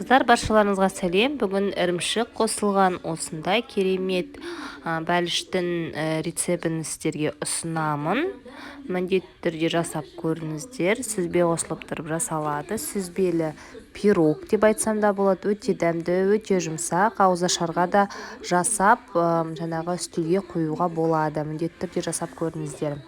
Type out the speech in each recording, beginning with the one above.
Қыздар, баршаларыңызға сәлем. Бүгін ірімшік қосылған осындай керемет бәліштің рецебін сіздерге ұсынамын. Міндетті түрде жасап көріңіздер. Сүзбе қосылып тұрып жасалады. Сүзбелі пирог деп айтсам да болады. Өте дәмді, өте жұмсақ. Ауызашарға да жасап, жаңағы үстелге қоюға болады. Міндетті түрде жасап көріңіздер.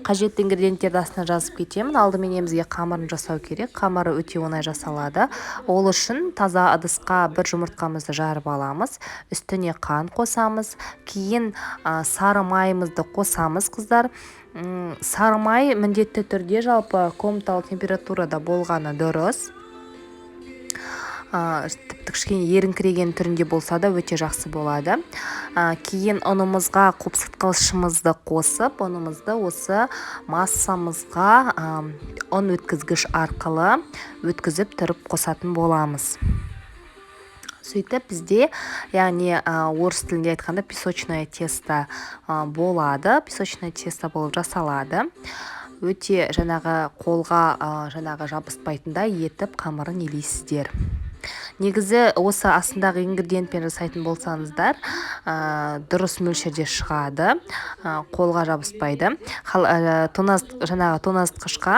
Қажетті ингредиенттерді астына жазып кетемін. Алдымен бізге қамырын жасау керек. Қамыры өте оңай жасалады. Ол үшін таза ыдысқа бір жұмыртқамызды жарып аламыз. Үстіне қант қосамыз. Кейін сары майымызды қосамыз, қыздар. Сары май міндетті түрде жалпы комнаталық температурада болғаны дұрыс. Тіпті кішкене еріңкіреген түрінде болса да өте жақсы болады. Кейін ұнымызға қопсытқышымызды қосып, ұнымызды осы массамызға ұн өткізгіш арқылы өткізіп тұрып қосатын боламыз. Сөйтіп бізде, яғни орыс тілінде айтқанда песочное тесто болады. Песочное тесто болып жасалады. Өте қолға жабыспайтындай етіп қамырын елейсіздер. Негізі осы астындағы ингредиентпен жасайтын болсаңыздар, дұрыс мөлшерде шығады, қолға жабыспайды. Тоңазытқышқа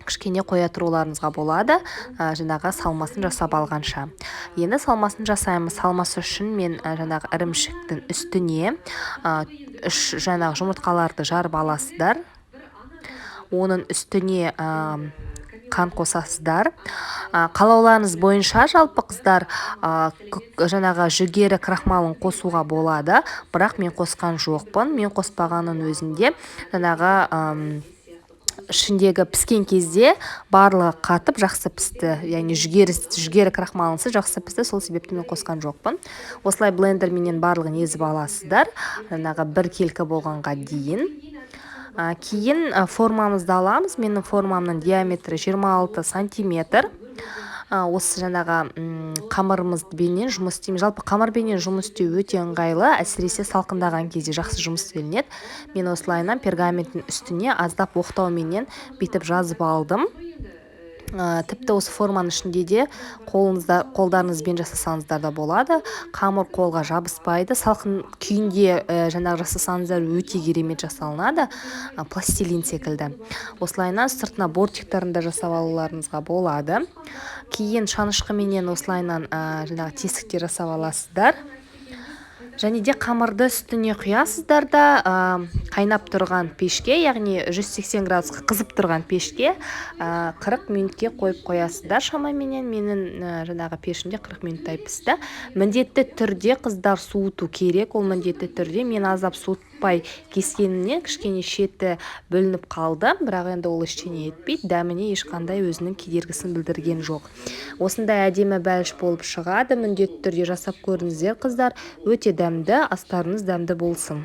кішкене қоя тұруларыңызға болады, салмасын жасап алғанша. Енді салмасын жасаймыз. Салмасы үшін мен ірімшіктің үстіне жұмыртқаларды жарып аласыздар. Оның үстіне қант қосасыздар. Қалауларыңыз бойынша жалпы, қыздар, жүгері крахмалын қосуға болады, бірақ мен қосқан жоқпын. Мен қоспағанның өзінде ішіндегі піскен кезде барлығы қатып жақсы пісті. Яғни жүгері крахмалынсыз жақсы пісті, сол себепті мен қосқан жоқпын. Осылай блендерменен барлығын езіп аласыздар, бір келкі болғанға дейін. Кейін формамызды аламыз. Менің формамның диаметрі 26 сантиметр. Осы қамырымызбенен жұмыс істеймін. Жалпы қамырбенен жұмыс істеу өте ыңғайлы, әсіресе салқындаған кезде жақсы жұмыс істелінеді. Мен осылайынан пергаменттің үстіне аздап оқтауменен бүйтіп жазып алдым. Тіпті осы форманың ішінде де қолдарыңызбен жасасаңыздар да болады. Қамыр қолға жабыспайды. Салқын күйінде жасасаңыздар өте керемет жасалынады. Пластилин секілді. Осылайынан сыртына бортиктарында жасап алуларыңызға болады. Кейін шанышқыменен осылайынан тесіктер жасап аласыздар. Және де қамырды үстіне құясыздар да қайнап тұрған пешке, яғни 180 градусқа қызып тұрған пешке 40 минутке қойып қоясыздар шамаменен. Менің пешімде 40 минуттай пісті. Міндетті түрде қыздар суыту керек. Ол міндетті түрде. Мен аздап суытпай кескенімнен кішкене шеті бөлініп қалды, бірақ енді ол ештеңе етпейді. Дәміне ешқандай өзінің кедергісін білдірген жоқ. Осындай әдемі бәліш болып шығады. Міндетті түрде жасап көріңіздер, қыздар. Өте дәмді, астарыңыз дәмді болсын.